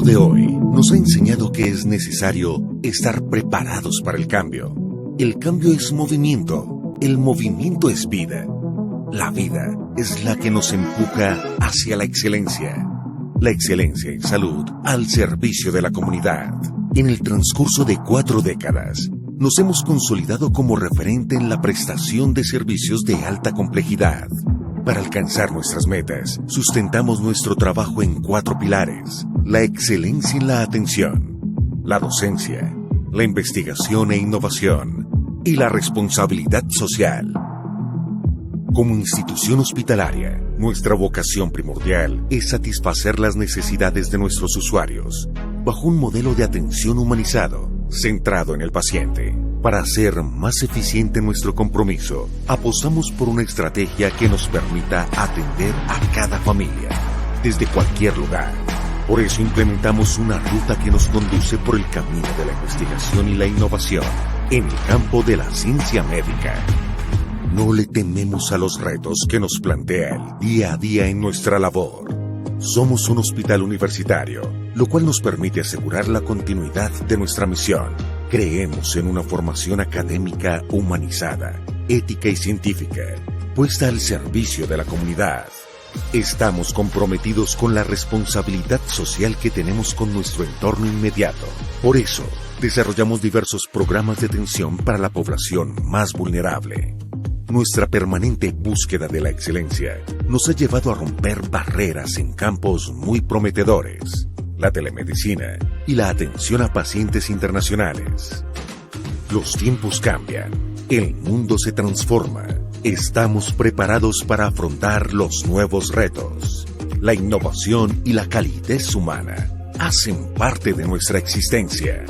de hoy nos ha enseñado que es necesario estar preparados para el cambio. El cambio es movimiento, el movimiento es vida. La vida es la que nos empuja hacia la excelencia. La excelencia en salud al servicio de la comunidad. En el transcurso de 4 décadas, nos hemos consolidado como referente en la prestación de servicios de alta complejidad. Para alcanzar nuestras metas, sustentamos nuestro trabajo en 4 pilares: la excelencia en la atención, la docencia, la investigación e innovación y la responsabilidad social. Como institución hospitalaria, nuestra vocación primordial es satisfacer las necesidades de nuestros usuarios, bajo un modelo de atención humanizado, centrado en el paciente. Para hacer más eficiente nuestro compromiso, apostamos por una estrategia que nos permita atender a cada familia, desde cualquier lugar. Por eso implementamos una ruta que nos conduce por el camino de la investigación y la innovación en el campo de la ciencia médica. No le tememos a los retos que nos plantea el día a día en nuestra labor. Somos un hospital universitario, lo cual nos permite asegurar la continuidad de nuestra misión. Creemos en una formación académica humanizada, ética y científica, puesta al servicio de la comunidad. Estamos comprometidos con la responsabilidad social que tenemos con nuestro entorno inmediato. Por eso, desarrollamos diversos programas de atención para la población más vulnerable. Nuestra permanente búsqueda de la excelencia nos ha llevado a romper barreras en campos muy prometedores: la telemedicina y la atención a pacientes internacionales. Los tiempos cambian, el mundo se transforma. Estamos preparados para afrontar los nuevos retos. La innovación y la calidez humana hacen parte de nuestra existencia.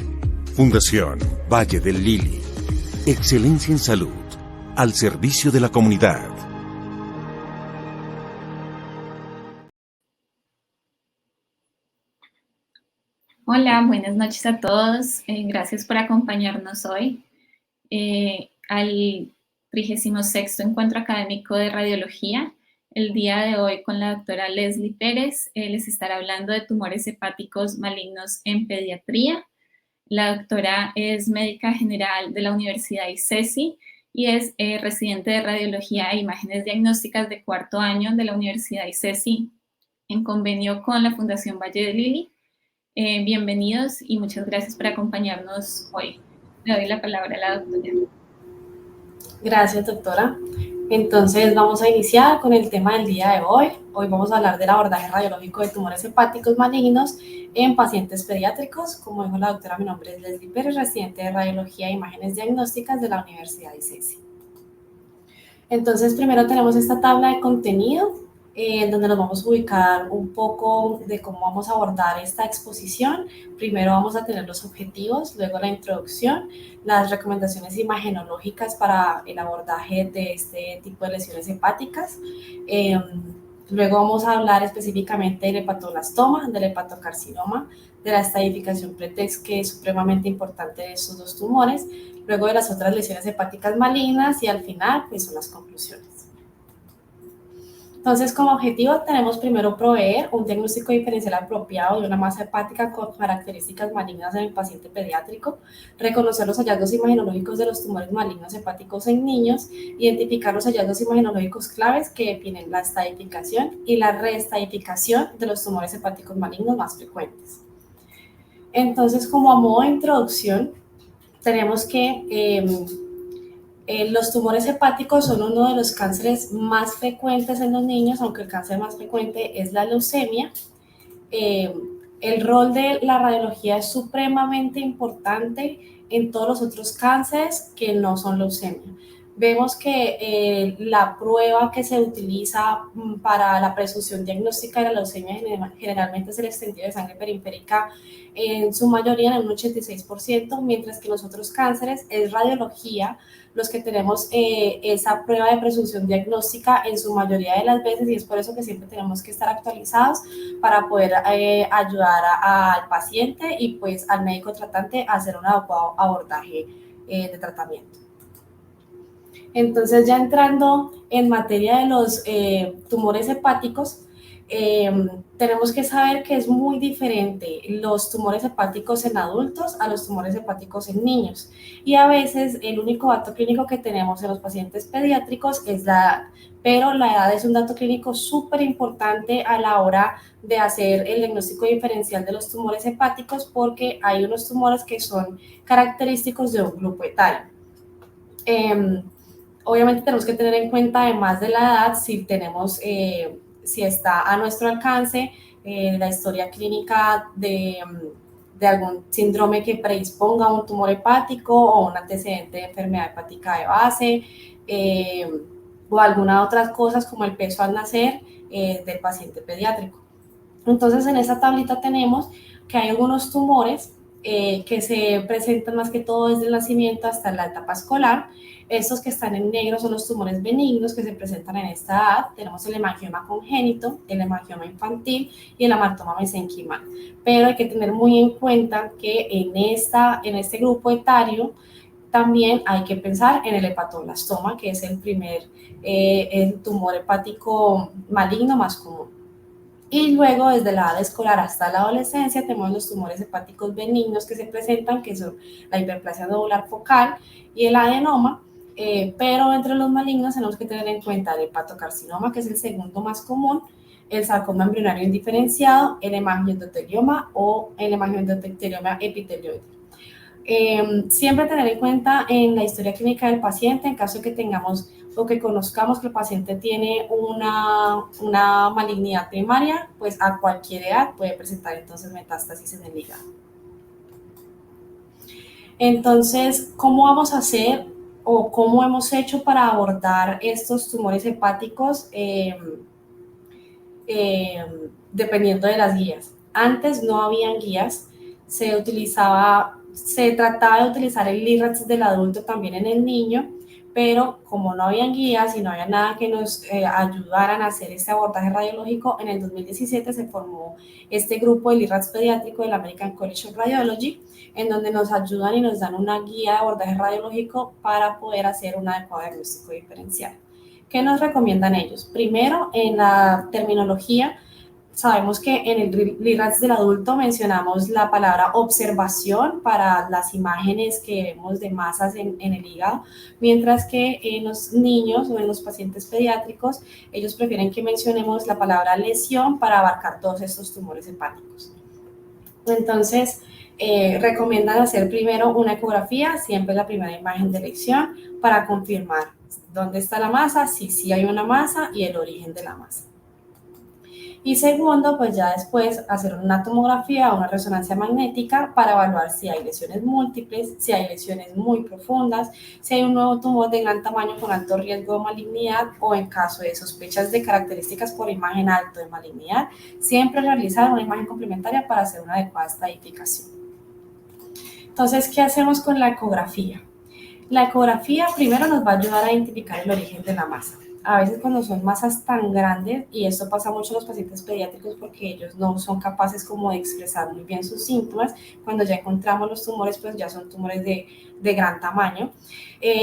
Fundación Valle del Lili. Excelencia en salud, al servicio de la comunidad. Hola, buenas noches a todos. Gracias por acompañarnos hoy al 36º Encuentro Académico de Radiología. El día de hoy con la doctora Leslie Pérez les estará hablando de tumores hepáticos malignos en pediatría. La doctora es médica general de la Universidad ICESI y es residente de Radiología e Imágenes Diagnósticas de 4º año de la Universidad ICESI en convenio con la Fundación Valle del Lili. Bienvenidos y muchas gracias por acompañarnos hoy. Le doy la palabra a la doctora. Gracias, doctora. Entonces vamos a iniciar con el tema del día de hoy. Hoy vamos a hablar del abordaje radiológico de tumores hepáticos malignos en pacientes pediátricos. Como dijo la doctora, mi nombre es Leslie Pérez, residente de Radiología e Imágenes Diagnósticas de la Universidad ICESI. Entonces, primero tenemos esta tabla de contenido en donde nos vamos a ubicar un poco de cómo vamos a abordar esta exposición. Primero vamos a tener los objetivos, luego la introducción, las recomendaciones imagenológicas para el abordaje de este tipo de lesiones hepáticas. Luego vamos a hablar específicamente del hepatoblastoma, del hepatocarcinoma, de la estadificación pretext, que es supremamente importante de estos 2 tumores, luego de las otras lesiones hepáticas malignas y al final pues son las conclusiones. Entonces, como objetivo tenemos primero proveer un diagnóstico diferencial apropiado de una masa hepática con características malignas en el paciente pediátrico, reconocer los hallazgos imagenológicos de los tumores malignos hepáticos en niños, identificar los hallazgos imagenológicos claves que definen la estadificación y la reestadificación de los tumores hepáticos malignos más frecuentes. Entonces, como a modo de introducción, tenemos que los tumores hepáticos son uno de los cánceres más frecuentes en los niños, aunque el cáncer más frecuente es la leucemia. El rol de la radiología es supremamente importante en todos los otros cánceres que no son leucemia. Vemos que la prueba que se utiliza para la presunción diagnóstica de la leucemia generalmente es el extendido de sangre periférica, en su mayoría en un 86%, mientras que los otros cánceres es radiología los que tenemos esa prueba de presunción diagnóstica en su mayoría de las veces, y es por eso que siempre tenemos que estar actualizados para poder ayudar al paciente y pues al médico tratante a hacer un adecuado abordaje de tratamiento. Entonces, ya entrando en materia de los tumores hepáticos, Tenemos que saber que es muy diferente los tumores hepáticos en adultos a los tumores hepáticos en niños. Y a veces el único dato clínico que tenemos en los pacientes pediátricos es la edad. Pero la edad es un dato clínico súper importante a la hora de hacer el diagnóstico diferencial de los tumores hepáticos, porque hay unos tumores que son característicos de un grupo etario. Obviamente tenemos que tener en cuenta, además de la edad, si está a nuestro alcance la historia clínica de algún síndrome que predisponga a un tumor hepático o un antecedente de enfermedad hepática de base, o algunas otras cosas como el peso al nacer del paciente pediátrico. Entonces, en esta tablita tenemos que hay algunos tumores que se presentan más que todo desde el nacimiento hasta la etapa escolar. Estos que están en negro son los tumores benignos que se presentan en esta edad. Tenemos el hemangioma congénito, el hemangioma infantil y el amartoma mesenquimal. Pero hay que tener muy en cuenta que en este grupo etario también hay que pensar en el hepatoblastoma, que es el tumor hepático maligno más común. Y luego, desde la edad escolar hasta la adolescencia, tenemos los tumores hepáticos benignos que se presentan, que son la hiperplasia nodular focal y el adenoma, pero entre los malignos tenemos que tener en cuenta el hepatocarcinoma, que es el segundo más común, el sarcoma embrionario indiferenciado, el hemangiotelioma o el hemangiotelioma epitelioide. Siempre tener en cuenta en la historia clínica del paciente, en caso de que tengamos o que conozcamos que el paciente tiene una malignidad primaria, pues a cualquier edad puede presentar entonces metástasis en el hígado. Entonces, ¿cómo vamos a hacer o cómo hemos hecho para abordar estos tumores hepáticos dependiendo de las guías? Antes no habían guías, se trataba de utilizar el LIRADS del adulto también en el niño, pero como no habían guías y no había nada que nos ayudaran a hacer este abordaje radiológico, en el 2017 se formó este grupo de LIRADS pediátrico del American College of Radiology, en donde nos ayudan y nos dan una guía de abordaje radiológico para poder hacer un adecuado diagnóstico diferencial. ¿Qué nos recomiendan ellos? Primero, en la terminología, sabemos que en el LIRADS del adulto mencionamos la palabra observación para las imágenes que vemos de masas en el hígado, mientras que en los niños o en los pacientes pediátricos, ellos prefieren que mencionemos la palabra lesión para abarcar todos estos tumores hepáticos. Entonces, recomiendan hacer primero una ecografía, siempre la primera imagen de elección, para confirmar dónde está la masa, si sí hay una masa y el origen de la masa. Y segundo, pues ya después hacer una tomografía o una resonancia magnética para evaluar si hay lesiones múltiples, si hay lesiones muy profundas, si hay un nuevo tumor de gran tamaño con alto riesgo de malignidad o en caso de sospechas de características por imagen alto de malignidad, siempre realizar una imagen complementaria para hacer una adecuada estadificación. Entonces, ¿qué hacemos con la ecografía? La ecografía primero nos va a ayudar a identificar el origen de la masa. A veces cuando son masas tan grandes, y esto pasa mucho en los pacientes pediátricos porque ellos no son capaces como de expresar muy bien sus síntomas, cuando ya encontramos los tumores, pues ya son tumores de gran tamaño.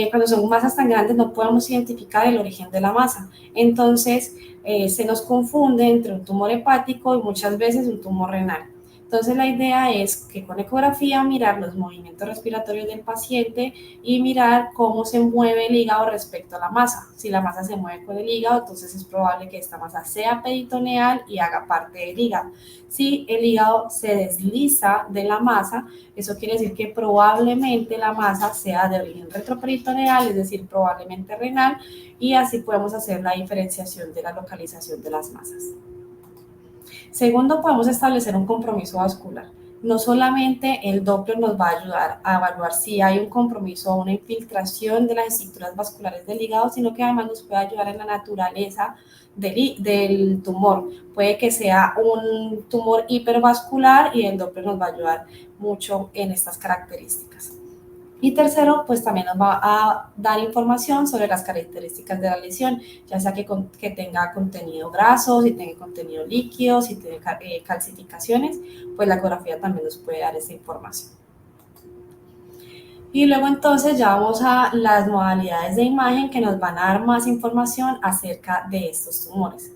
Cuando son masas tan grandes no podemos identificar el origen de la masa. Entonces se nos confunde entre un tumor hepático y muchas veces un tumor renal. Entonces la idea es que con ecografía mirar los movimientos respiratorios del paciente y mirar cómo se mueve el hígado respecto a la masa. Si la masa se mueve con el hígado, entonces es probable que esta masa sea peritoneal y haga parte del hígado. Si el hígado se desliza de la masa, eso quiere decir que probablemente la masa sea de origen retroperitoneal, es decir, probablemente renal, y así podemos hacer la diferenciación de la localización de las masas. Segundo, podemos establecer un compromiso vascular. No solamente el Doppler nos va a ayudar a evaluar si hay un compromiso o una infiltración de las estructuras vasculares del hígado, sino que además nos puede ayudar en la naturaleza del tumor. Puede que sea un tumor hipervascular y el Doppler nos va a ayudar mucho en estas características. Y tercero, pues también nos va a dar información sobre las características de la lesión, ya sea que tenga contenido graso, si tenga contenido líquido, si tiene calcificaciones, pues la ecografía también nos puede dar esa información. Y luego entonces ya vamos a las modalidades de imagen que nos van a dar más información acerca de estos tumores.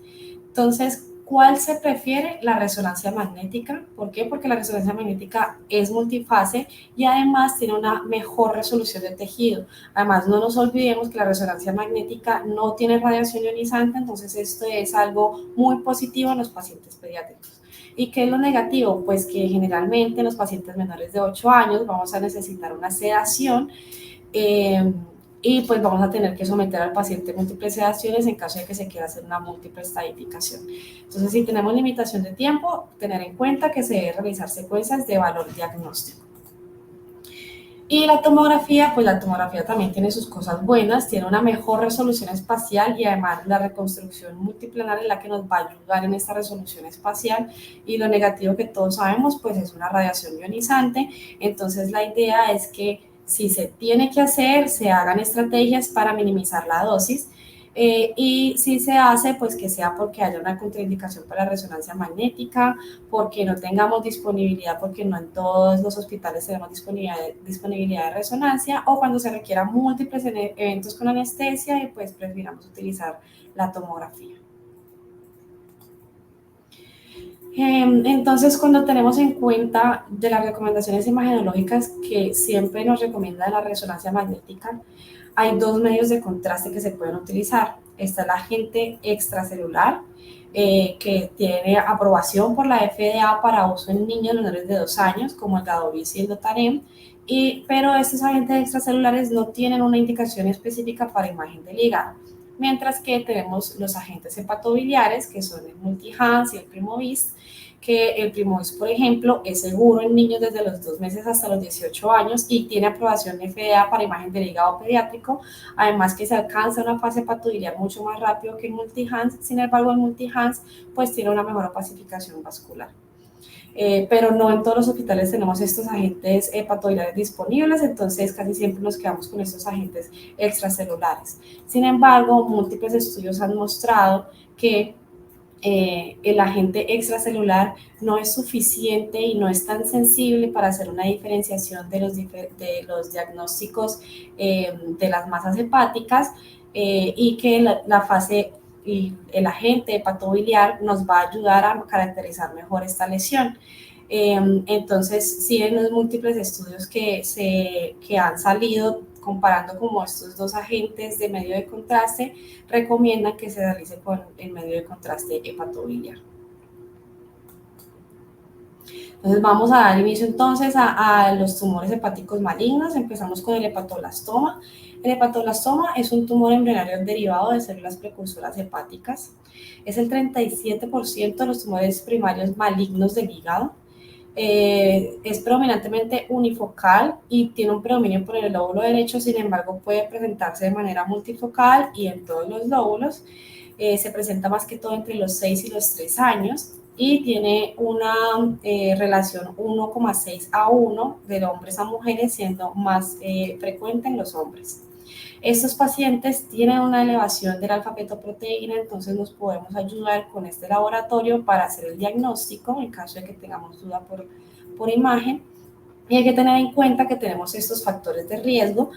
Entonces, ¿Cuál se prefiere? La resonancia magnética. ¿Por qué? Porque la resonancia magnética es multifase y además tiene una mejor resolución de tejido. Además, no nos olvidemos que la resonancia magnética no tiene radiación ionizante, entonces esto es algo muy positivo en los pacientes pediátricos. ¿Y qué es lo negativo? Pues que generalmente en los pacientes menores de 8 años vamos a necesitar una sedación y pues vamos a tener que someter al paciente a múltiples sedaciones en caso de que se quiera hacer una múltiple estadificación. Entonces, si tenemos limitación de tiempo, tener en cuenta que se debe realizar secuencias de valor diagnóstico. Y la tomografía, pues la tomografía también tiene sus cosas buenas, tiene una mejor resolución espacial y además la reconstrucción multiplanar es la que nos va a ayudar en esta resolución espacial. Y lo negativo que todos sabemos, pues es una radiación ionizante. Entonces la idea es que si se tiene que hacer, se hagan estrategias para minimizar la dosis. Y si se hace, pues que sea porque haya una contraindicación para la resonancia magnética, porque no tengamos disponibilidad, porque no en todos los hospitales tenemos disponibilidad de resonancia, o cuando se requieran múltiples eventos con anestesia y pues prefiramos utilizar la tomografía. Entonces, cuando tenemos en cuenta de las recomendaciones imagenológicas que siempre nos recomienda la resonancia magnética, hay dos medios de contraste que se pueden utilizar. Está el agente extracelular, que tiene aprobación por la FDA para uso en niños menores de 2 años, como el Gadovis y el Dotarem, pero estos agentes extracelulares no tienen una indicación específica para imagen del hígado, mientras que tenemos los agentes hepatobiliares, que son el Multihance y el Primovis, que el Primovis, por ejemplo, es seguro en niños desde los 2 meses hasta los 18 años y tiene aprobación FDA para imagen del hígado pediátrico, además que se alcanza una fase hepatobiliar mucho más rápido que el Multihance. Sin embargo, el Multihance pues tiene una mejor opacificación vascular. Pero no en todos los hospitales tenemos estos agentes hepatobiliares disponibles, entonces casi siempre nos quedamos con estos agentes extracelulares. Sin embargo, múltiples estudios han mostrado que el agente extracelular no es suficiente y no es tan sensible para hacer una diferenciación de los diagnósticos de las masas hepáticas, y que la fase y el agente hepatobiliar nos va a ayudar a caracterizar mejor esta lesión. Entonces, sí, en los múltiples estudios que han salido comparando como estos dos agentes de medio de contraste, recomiendan que se realice con el medio de contraste hepatobiliar. Entonces vamos a dar inicio entonces a los tumores hepáticos malignos. Empezamos con el hepatoblastoma. El hepatoblastoma es un tumor embrionario derivado de células precursoras hepáticas. Es el 37% de los tumores primarios malignos del hígado. Es predominantemente unifocal y tiene un predominio por el lóbulo derecho, sin embargo puede presentarse de manera multifocal y en todos los lóbulos. Se presenta más que todo entre los 6 y los 3 años y tiene una relación 1,6 a 1 de hombres a mujeres, siendo más frecuente en los hombres. Estos pacientes tienen una elevación de la alfa-fetoproteína, entonces nos podemos ayudar con este laboratorio para hacer el diagnóstico en caso de que tengamos duda por imagen. Y hay que tener en cuenta que tenemos estos factores de riesgo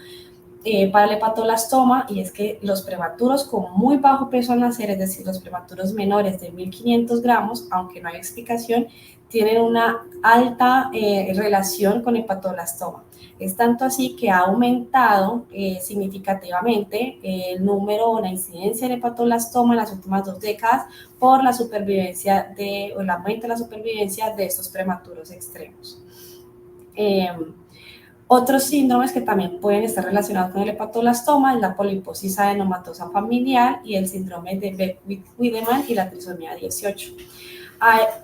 para el hepatoblastoma, y es que los prematuros con muy bajo peso al nacer, es decir, los prematuros menores de 1.500 gramos, aunque no hay explicación, tienen una alta relación con hepatoblastoma. Es tanto así que ha aumentado significativamente el número o la incidencia de hepatoblastoma en las últimas 2 décadas por la supervivencia o el aumento de la supervivencia de estos prematuros extremos. Otros síndromes que también pueden estar relacionados con el hepatoblastoma es la poliposis adenomatosa familiar y el síndrome de Beckwith-Wiedemann y la trisomía 18.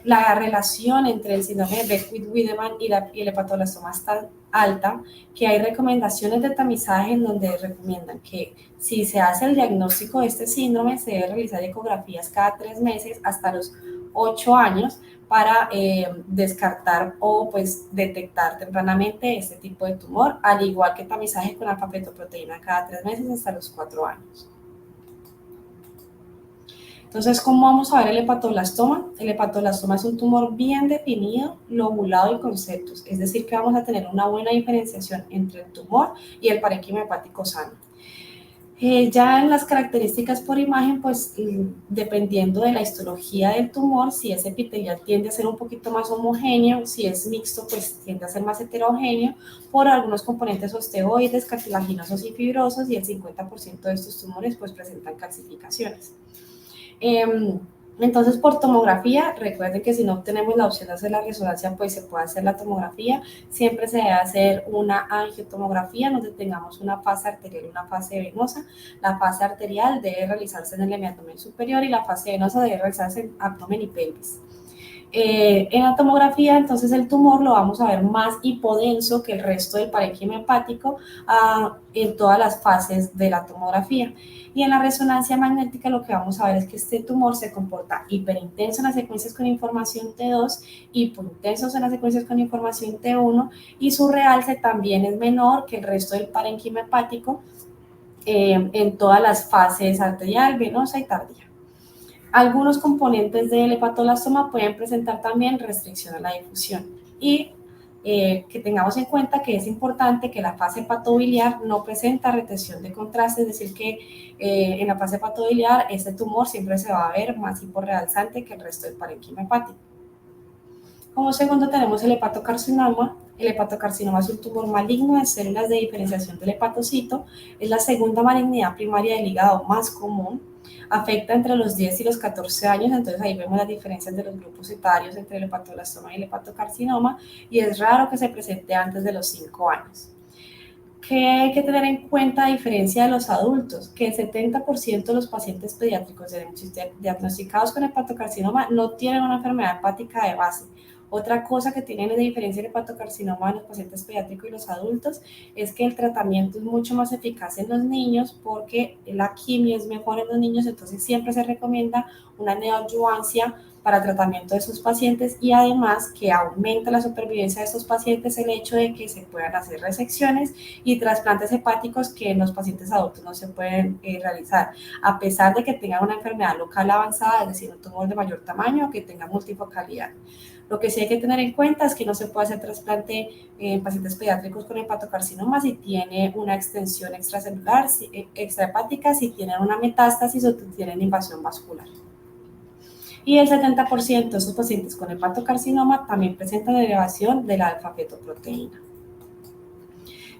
La relación entre el síndrome de Beckwith-Wiedemann y el hepatoblastoma es tan alta que hay recomendaciones de tamizaje en donde recomiendan que si se hace el diagnóstico de este síndrome se debe realizar ecografías cada 3 meses hasta los 8 años para descartar o pues detectar tempranamente este tipo de tumor, al igual que tamizaje con alfa-fetoproteína cada 3 meses hasta los 4 años. Entonces, ¿cómo vamos a ver el hepatoblastoma? El hepatoblastoma es un tumor bien definido, lobulado y con septos, es decir, que vamos a tener una buena diferenciación entre el tumor y el parénquima hepático sano. Ya en las características por imagen, pues dependiendo de la histología del tumor, si es epitelial tiende a ser un poquito más homogéneo, si es mixto, pues tiende a ser más heterogéneo por algunos componentes osteoides, cartilaginosos y fibrosos, y el 50% de estos tumores pues presentan calcificaciones. Entonces, por tomografía, recuerden que si no tenemos la opción de hacer la resonancia, pues se puede hacer la tomografía. Siempre se debe hacer una angiotomografía donde tengamos una fase arterial y una fase venosa. La fase arterial debe realizarse en el hemiabdomen superior y la fase venosa debe realizarse en abdomen y pelvis. En la tomografía, entonces el tumor lo vamos a ver más hipodenso que el resto del parénquima hepático en todas las fases de la tomografía. Y en la resonancia magnética lo que vamos a ver es que este tumor se comporta hiperintenso en las secuencias con información T2, hipointenso en las secuencias con información T1 y su realce también es menor que el resto del parénquima hepático en todas las fases arterial, venosa y tardía. Algunos componentes del hepatoblastoma pueden presentar también restricción a la difusión y que tengamos en cuenta que es importante que la fase hepatobiliar no presenta retención de contraste, es decir, que en la fase hepatobiliar este tumor siempre se va a ver más hiporrealzante que el resto del parénquima hepático. Como segundo tenemos el hepatocarcinoma. El hepatocarcinoma es un tumor maligno de células de diferenciación del hepatocito, es la segunda malignidad primaria del hígado más común, afecta entre los 10 y los 14 años, entonces ahí vemos las diferencias de los grupos etarios entre el hepatoblastoma y el hepatocarcinoma, y es raro que se presente antes de los 5 años. ¿Qué hay que tener en cuenta a diferencia de los adultos? Que el 70% de los pacientes pediátricos diagnosticados con hepatocarcinoma no tienen una enfermedad hepática de base. Otra cosa que tienen de diferencia el hepatocarcinoma en los pacientes pediátricos y los adultos es que el tratamiento es mucho más eficaz en los niños porque la quimio es mejor en los niños, entonces siempre se recomienda una neoadyuvancia para tratamiento de sus pacientes y además que aumenta la supervivencia de estos pacientes el hecho de que se puedan hacer resecciones y trasplantes hepáticos que en los pacientes adultos no se pueden realizar, a pesar de que tengan una enfermedad local avanzada, es decir, un tumor de mayor tamaño o que tenga multifocalidad. Lo que sí hay que tener en cuenta es que no se puede hacer trasplante en pacientes pediátricos con hepatocarcinoma si tiene una extensión extracelular, extrahepática, si tienen una metástasis o tienen invasión vascular. Y el 70% de esos pacientes con hepatocarcinoma también presentan elevación de la alfa-fetoproteína.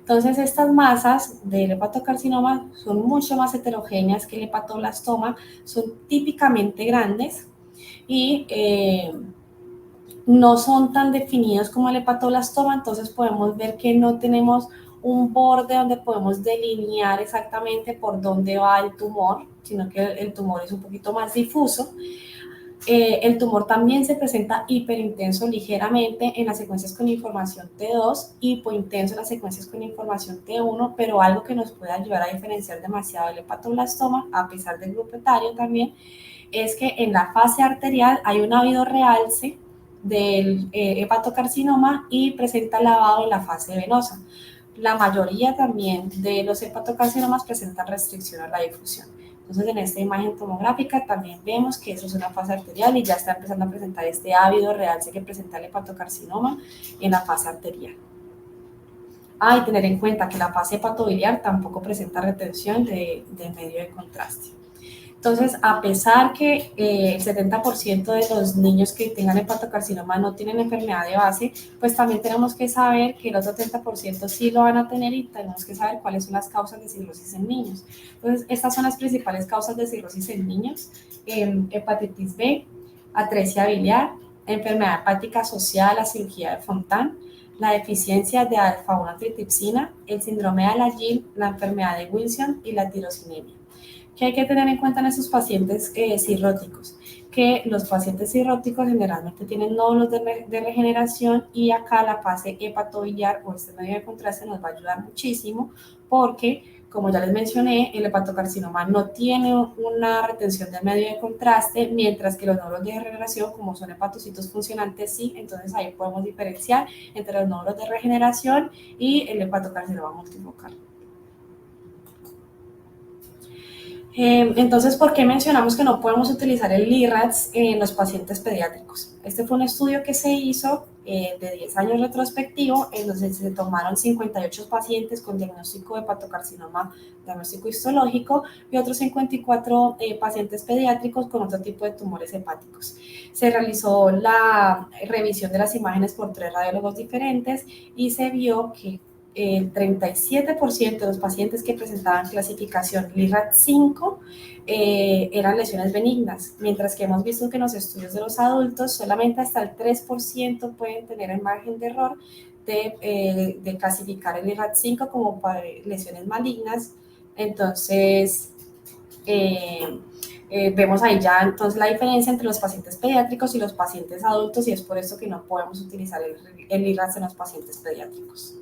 Entonces, estas masas del hepatocarcinoma son mucho más heterogéneas que el hepatoblastoma, son típicamente grandes y no son tan definidos como el hepatoblastoma, entonces podemos ver que no tenemos un borde donde podemos delinear exactamente por dónde va el tumor, sino que el tumor es un poquito más difuso. El tumor también se presenta hiperintenso ligeramente en las secuencias con información T2, hipointenso en las secuencias con información T1, pero algo que nos puede ayudar a diferenciar demasiado el hepatoblastoma, a pesar del grupo etario también, es que en la fase arterial hay un ávido realce del hepatocarcinoma y presenta lavado en la fase venosa. La mayoría también de los hepatocarcinomas presentan restricción a la difusión. Entonces, en esta imagen tomográfica también vemos que eso es una fase arterial y ya está empezando a presentar este ávido realce que presenta el hepatocarcinoma en la fase arterial. Y tener en cuenta que la fase hepatobiliar tampoco presenta retención de medio de contraste. Entonces, a pesar que el 70% de los niños que tengan hepatocarcinoma no tienen enfermedad de base, pues también tenemos que saber que el otro 30% sí lo van a tener y tenemos que saber cuáles son las causas de cirrosis en niños. Entonces, estas son las principales causas de cirrosis en niños: hepatitis B, atresia biliar, enfermedad hepática asociada a la cirugía de Fontan, la deficiencia de alfa-1 antitripsina, el síndrome de Alagille, la enfermedad de Wilson y la tirosinemia. ¿Qué hay que tener en cuenta en estos pacientes cirróticos? Que los pacientes cirróticos generalmente tienen nódulos de regeneración y acá la fase hepatobiliar o este medio de contraste nos va a ayudar muchísimo porque, como ya les mencioné, el hepatocarcinoma no tiene una retención del medio de contraste, mientras que los nódulos de regeneración, como son hepatocitos funcionantes, sí. Entonces ahí podemos diferenciar entre los nódulos de regeneración y el hepatocarcinoma multifocal. Entonces, ¿por qué mencionamos que no podemos utilizar el LIRADS en los pacientes pediátricos? Este fue un estudio que se hizo de 10 años retrospectivo, en donde se tomaron 58 pacientes con diagnóstico de hepatocarcinoma, diagnóstico histológico, y otros 54 pacientes pediátricos con otro tipo de tumores hepáticos. Se realizó la revisión de las imágenes por 3 radiólogos diferentes y se vio que el 37% de los pacientes que presentaban clasificación LIRAD-5 eran lesiones benignas, mientras que hemos visto que en los estudios de los adultos solamente hasta el 3% pueden tener el margen de error de clasificar el LIRAD-5 como lesiones malignas. Entonces, vemos ahí ya entonces la diferencia entre los pacientes pediátricos y los pacientes adultos, y es por eso que no podemos utilizar el LIRAD en los pacientes pediátricos.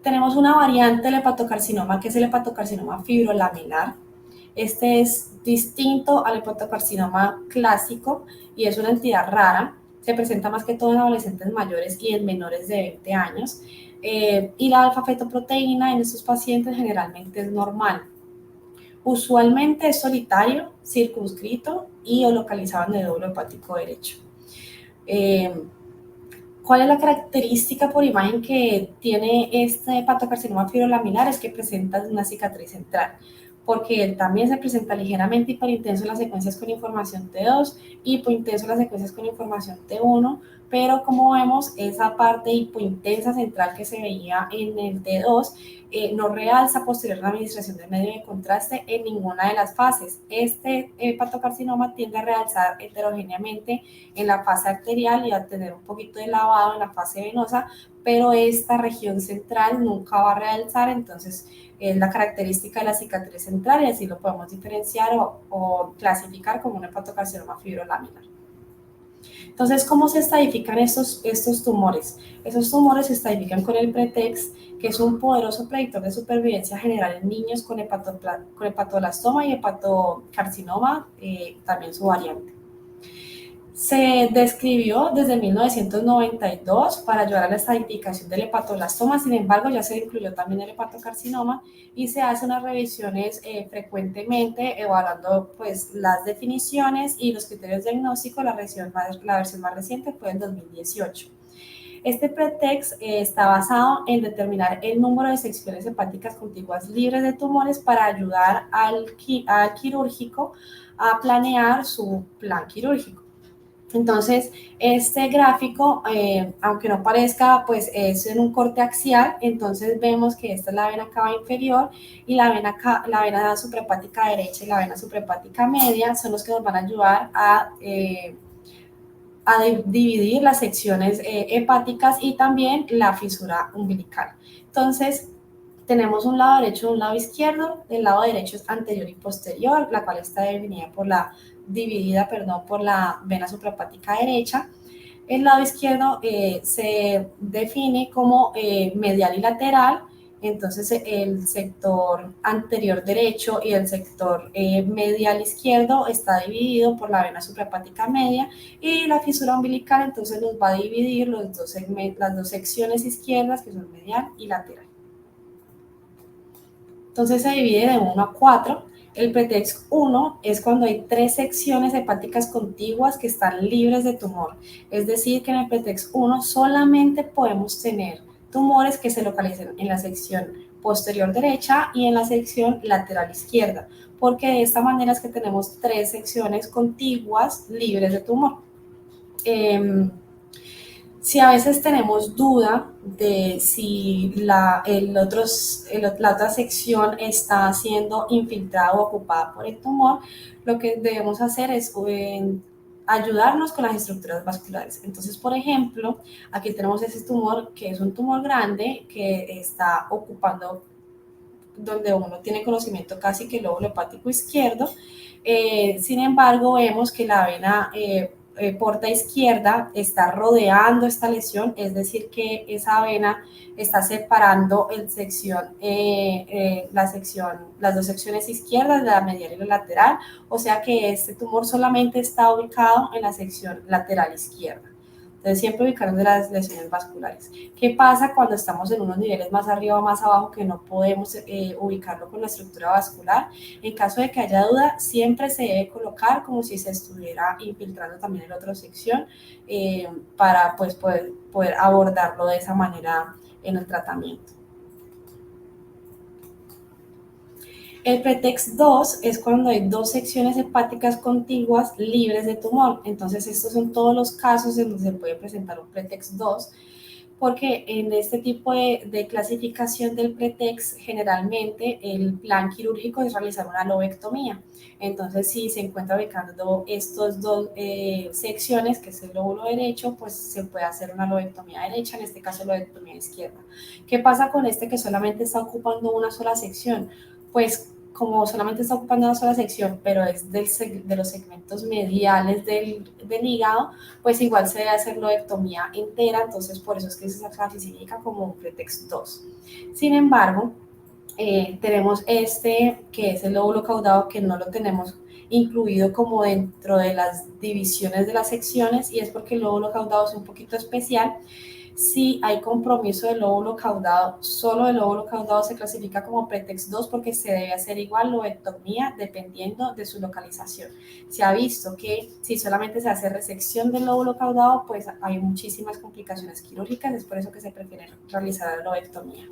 Tenemos una variante del hepatocarcinoma que es el hepatocarcinoma fibrolaminar. Este es distinto al hepatocarcinoma clásico y es una entidad rara. Se presenta más que todo en adolescentes mayores y en menores de 20 años. Y la alfa-fetoproteína en estos pacientes generalmente es normal. Usualmente es solitario, circunscrito y o localizado en el lóbulo hepático derecho. ¿Cuál es la característica por imagen que tiene este hepatocarcinoma fibrolaminar? Es que presenta una cicatriz central, porque él también se presenta ligeramente hiperintenso en las secuencias con información T2, hipointenso en las secuencias con información T1, pero como vemos, esa parte hipointensa central que se veía en el T2 no realza posterior a la administración del medio de contraste en ninguna de las fases. Este hepatocarcinoma tiende a realzar heterogéneamente en la fase arterial y a tener un poquito de lavado en la fase venosa, pero esta región central nunca va a realzar, entonces es la característica de la cicatriz central y así lo podemos diferenciar o clasificar como un hepatocarcinoma fibrolaminar. Entonces, ¿cómo se estadifican estos tumores? Esos tumores se estadifican con el PRETEX, que es un poderoso predictor de supervivencia general en niños con hepatoblastoma y hepatocarcinoma, también su variante. Se describió desde 1992 para ayudar a la estadificación del hepatoblastoma, sin embargo ya se incluyó también el hepatocarcinoma y se hacen unas revisiones frecuentemente evaluando pues las definiciones y los criterios diagnósticos. La versión más reciente fue en 2018. Este PRETEX está basado en determinar el número de secciones hepáticas contiguas libres de tumores para ayudar al quirúrgico a planear su plan quirúrgico. Entonces, este gráfico, aunque no parezca, pues es en un corte axial, entonces vemos que esta es la vena cava inferior y la vena suprahepática derecha y la vena suprahepática media son los que nos van a ayudar a dividir las secciones hepáticas y también la fisura umbilical. Entonces, tenemos un lado derecho y un lado izquierdo. El lado derecho es anterior y posterior, la cual está dividida por la vena suprahepática derecha. El lado izquierdo se define como medial y lateral. Entonces, el sector anterior derecho y el sector medial izquierdo está dividido por la vena suprahepática media, y la fisura umbilical entonces nos va a dividir las dos secciones izquierdas, que son medial y lateral. Entonces se divide de 1 a 4. El PRETEX 1 es cuando hay 3 secciones hepáticas contiguas que están libres de tumor. Es decir, que en el PRETEX 1 solamente podemos tener tumores que se localicen en la sección posterior derecha y en la sección lateral izquierda, porque de esta manera es que tenemos 3 secciones contiguas libres de tumor. Si a veces tenemos duda de si la otra sección está siendo infiltrada o ocupada por el tumor, lo que debemos hacer es ayudarnos con las estructuras vasculares. Entonces, por ejemplo, aquí tenemos ese tumor que es un tumor grande que está ocupando donde uno tiene conocimiento casi que el lóbulo hepático izquierdo. Sin embargo, vemos que la vena porta izquierda está rodeando esta lesión, es decir, que esa vena está separando las dos secciones izquierdas, la medial y la lateral, o sea que este tumor solamente está ubicado en la sección lateral izquierda. Entonces, siempre ubicarnos de las lesiones vasculares. ¿Qué pasa cuando estamos en unos niveles más arriba o más abajo que no podemos ubicarlo con la estructura vascular? En caso de que haya duda, siempre se debe colocar como si se estuviera infiltrando también en la otra sección para pues, poder abordarlo de esa manera en el tratamiento. El pretext 2 es cuando hay dos secciones hepáticas contiguas libres de tumor. Entonces, estos son todos los casos en donde se puede presentar un pretext 2, porque en este tipo de clasificación del pretext, generalmente el plan quirúrgico es realizar una lobectomía. Entonces, si se encuentra ubicando estas dos secciones, que es el lóbulo derecho, pues se puede hacer una lobectomía derecha, en este caso lobectomía izquierda. ¿Qué pasa con este que solamente está ocupando una sola sección? Pues como solamente está ocupando una sola sección, pero es de los segmentos mediales del hígado, pues igual se debe hacer lobectomía entera, entonces por eso es que se clasifica como un pretext 2. Sin embargo, tenemos este que es el lóbulo caudado, que no lo tenemos incluido como dentro de las divisiones de las secciones, y es porque el lóbulo caudado es un poquito especial. Si hay compromiso del lóbulo caudado, solo el lóbulo caudado se clasifica como pretext 2 porque se debe hacer igual lobectomía dependiendo de su localización. Se ha visto que si solamente se hace resección del lóbulo caudado, pues hay muchísimas complicaciones quirúrgicas, es por eso que se prefiere realizar la lobectomía.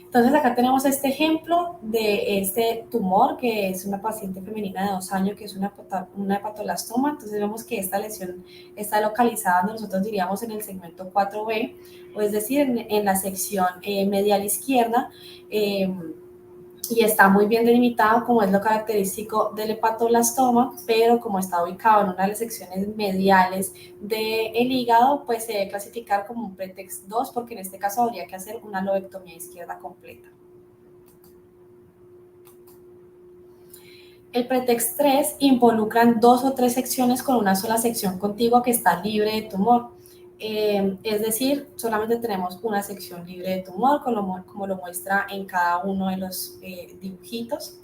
Entonces acá tenemos este ejemplo de este tumor, que es una paciente femenina de 2 años, que es una hepatoblastoma. Entonces vemos que esta lesión está localizada, nosotros diríamos, en el segmento 4B, o es decir, en la sección medial izquierda, y está muy bien delimitado, como es lo característico del hepatoblastoma, pero como está ubicado en una de las secciones mediales del hígado, pues se debe clasificar como un pretext 2, porque en este caso habría que hacer una lobectomía izquierda completa. El pretext 3 involucran 2 o 3 secciones con una sola sección contigua que está libre de tumor. Es decir, solamente tenemos una sección libre de tumor, como lo muestra en cada uno de los dibujitos.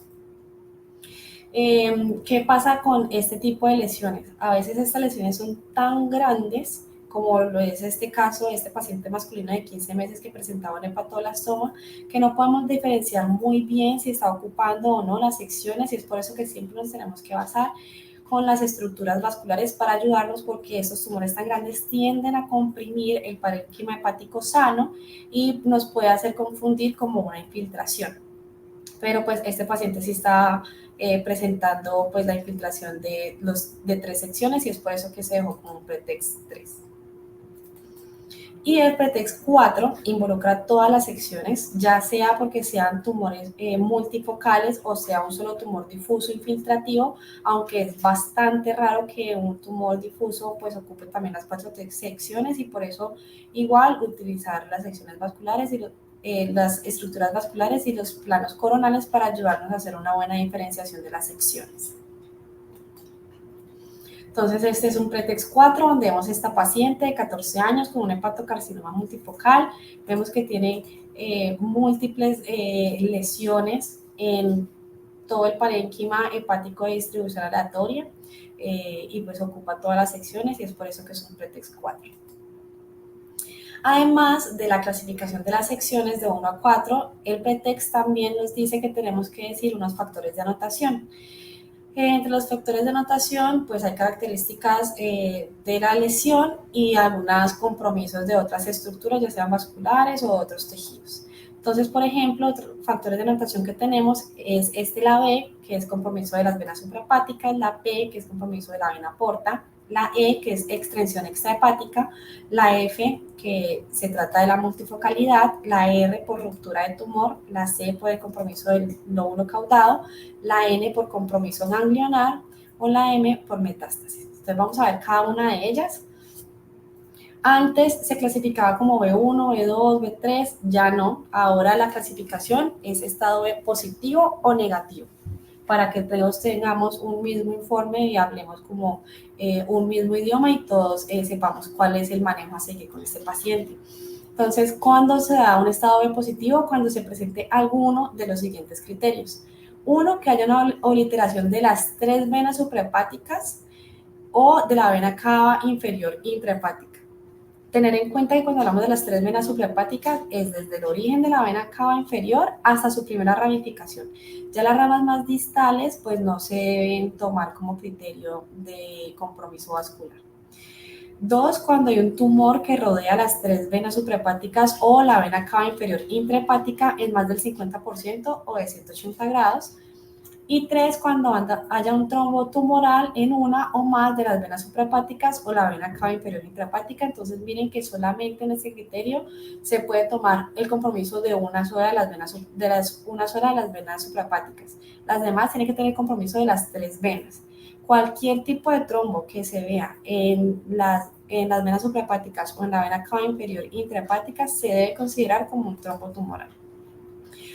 ¿Qué pasa con este tipo de lesiones? A veces estas lesiones son tan grandes, como lo es este caso de este paciente masculino de 15 meses que presentaba un hepatoblastoma, que no podemos diferenciar muy bien si está ocupando o no las secciones, y es por eso que siempre nos tenemos que basar con las estructuras vasculares para ayudarnos, porque estos tumores tan grandes tienden a comprimir el parénquima hepático sano y nos puede hacer confundir como una infiltración. Pero pues este paciente sí está presentando pues la infiltración de 3 secciones, y es por eso que se dejó como un pretext 3. Y el pretext 4 involucra todas las secciones, ya sea porque sean tumores multifocales o sea un solo tumor difuso infiltrativo, aunque es bastante raro que un tumor difuso pues ocupe también las 4 secciones, y por eso igual utilizar las secciones vasculares y las estructuras vasculares y los planos coronales para ayudarnos a hacer una buena diferenciación de las secciones. Entonces, este es un pretext 4, donde vemos esta paciente de 14 años con un hepatocarcinoma multifocal. Vemos que tiene múltiples lesiones en todo el parénquima hepático de distribución aleatoria, y pues ocupa todas las secciones, y es por eso que es un pretext 4. Además de la clasificación de las secciones de 1 a 4, el pretext también nos dice que tenemos que decir unos factores de anotación. Entre los factores de anotación, pues hay características de la lesión y algunos compromisos de otras estructuras, ya sean vasculares o otros tejidos. Entonces, por ejemplo, otros factores de anotación que tenemos es la B, que es compromiso de las venas suprahepáticas, la P, que es compromiso de la vena porta, la E, que es extensión extrahepática, la F, que se trata de la multifocalidad, la R por ruptura de tumor, la C por el compromiso del lóbulo caudado, la N por compromiso ganglionar o la M por metástasis. Entonces vamos a ver cada una de ellas. Antes se clasificaba como B1, B2, B3, ya no. Ahora la clasificación es estado B positivo o negativo, para que todos tengamos un mismo informe y hablemos como un mismo idioma, y todos sepamos cuál es el manejo a seguir con este paciente. Entonces, ¿cuándo se da un estado B positivo? Cuando se presente alguno de los siguientes criterios. 1, que haya una obliteración de las 3 venas suprahepáticas o de la vena cava inferior intrahepática. Tener en cuenta que cuando hablamos de las 3 venas suprahepáticas es desde el origen de la vena cava inferior hasta su primera ramificación. Ya las ramas más distales pues no se deben tomar como criterio de compromiso vascular. 2, cuando hay un tumor que rodea las 3 venas suprahepáticas o la vena cava inferior intrahepática en más del 50% o de 180 grados. Y 3, cuando haya un trombo tumoral en una o más de las venas suprahepáticas o la vena cava inferior intrahepática. Entonces miren que solamente en este criterio se puede tomar el compromiso de una sola de las venas suprahepáticas. Las demás tienen que tener el compromiso de las 3 venas. Cualquier tipo de trombo que se vea en las venas suprahepáticas o en la vena cava inferior intrahepática se debe considerar como un trombo tumoral.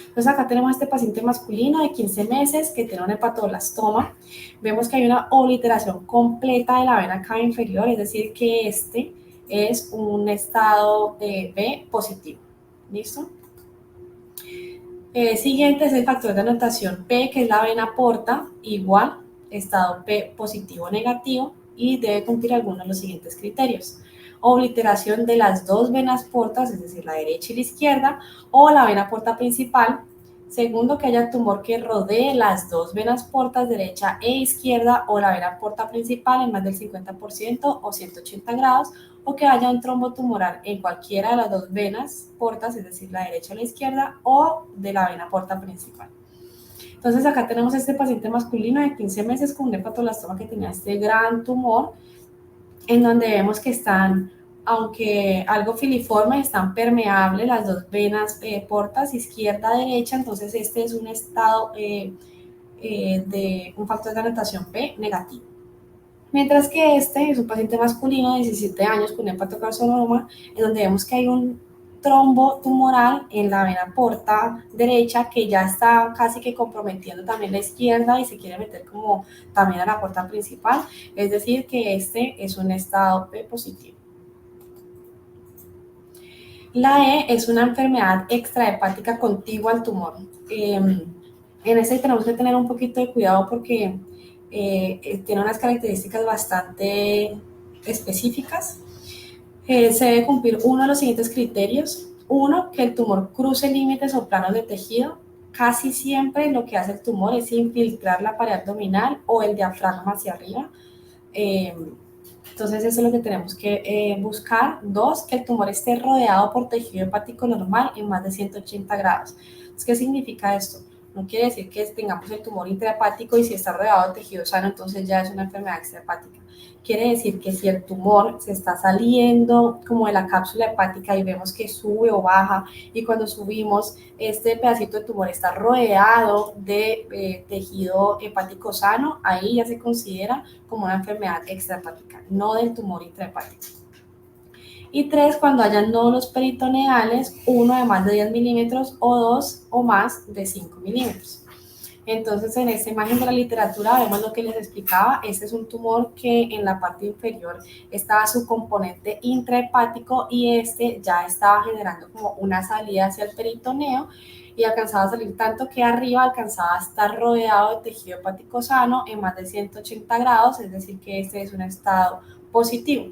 Entonces acá tenemos a este paciente masculino de 15 meses que tiene un hepatoblastoma. Vemos que hay una obliteración completa de la vena cava inferior, es decir, que este es un estado B positivo. ¿Listo? Siguiente es el factor de anotación P, que es la vena porta, igual, estado P positivo o negativo, y debe cumplir algunos de los siguientes criterios. Obliteración de las 2 venas portas, es decir, la derecha y la izquierda, o la vena porta principal. Segundo, que haya tumor que rodee las 2 venas portas derecha e izquierda o la vena porta principal en más del 50% o 180 grados, o que haya un trombo tumoral en cualquiera de las 2 venas portas, es decir, la derecha o la izquierda, o de la vena porta principal. Entonces acá tenemos a este paciente masculino de 15 meses con un hepatoblastoma que tenía este gran tumor, en donde vemos que están, aunque algo filiforme, están permeables las 2 venas portas, izquierda-derecha, entonces este es un estado de un factor de anotación P negativo. Mientras que este es un paciente masculino de 17 años con hepatocarcinoma, en donde vemos que hay un trombo tumoral en la vena porta derecha que ya está casi que comprometiendo también la izquierda y se quiere meter como también a la porta principal, es decir que este es un estado P positivo. La E es una enfermedad extrahepática contigua al tumor. En este tenemos que tener un poquito de cuidado porque tiene unas características bastante específicas. Se debe cumplir uno de los siguientes criterios. Uno, que el tumor cruce límites o planos de tejido. Casi siempre lo que hace el tumor es infiltrar la pared abdominal o el diafragma hacia arriba. Entonces eso es lo que tenemos que buscar. 2, que el tumor esté rodeado por tejido hepático normal en más de 180 grados. Entonces, ¿qué significa esto? No quiere decir que tengamos el tumor intrahepático y si está rodeado de tejido sano, entonces ya es una enfermedad extrahepática. Quiere decir que si el tumor se está saliendo como de la cápsula hepática y vemos que sube o baja, y cuando subimos este pedacito de tumor está rodeado de tejido hepático sano, ahí ya se considera como una enfermedad extrahepática, no del tumor intrahepático. Y 3, cuando hayan nódulos peritoneales, uno de más de 10 milímetros o 2 o más de 5 milímetros. Entonces, en esta imagen de la literatura vemos lo que les explicaba. Este es un tumor que en la parte inferior estaba su componente intrahepático y este ya estaba generando como una salida hacia el peritoneo y alcanzaba a salir tanto que arriba alcanzaba a estar rodeado de tejido hepático sano en más de 180 grados, es decir que este es un estado positivo.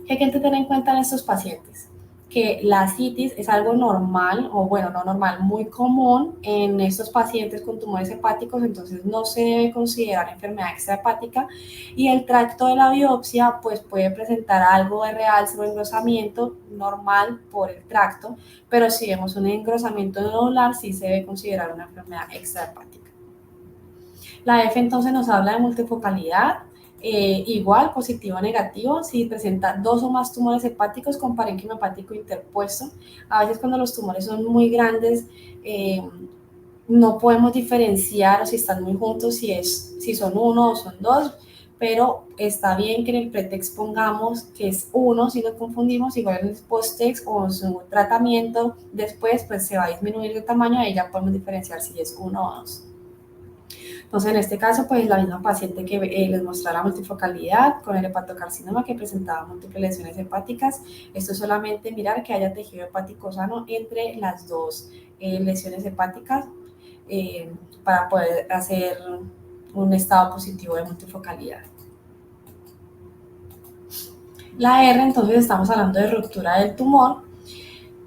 ¿Qué hay que tener en cuenta en estos pacientes? Que la ascitis es algo normal, o bueno, no normal, muy común en estos pacientes con tumores hepáticos, entonces no se debe considerar enfermedad extrahepática, y el tracto de la biopsia pues puede presentar algo de realce o engrosamiento normal por el tracto, pero si vemos un engrosamiento nodular sí se debe considerar una enfermedad extrahepática. La F entonces nos habla de multifocalidad. Igual, positivo o negativo, si presenta 2 o más tumores hepáticos con parénquima hepático interpuesto. A veces cuando los tumores son muy grandes, no podemos diferenciar si están muy juntos, si son 1 o son 2, pero está bien que en el pretext pongamos que es 1, si nos confundimos, igual en el posttext o en su tratamiento después, pues se va a disminuir de tamaño, ahí ya podemos diferenciar si es 1 o 2. Entonces, en este caso, pues la misma paciente que les mostró la multifocalidad con el hepatocarcinoma que presentaba múltiples lesiones hepáticas. Esto es solamente mirar que haya tejido hepático sano entre las 2 lesiones hepáticas para poder hacer un estado positivo de multifocalidad. La R, entonces estamos hablando de ruptura del tumor.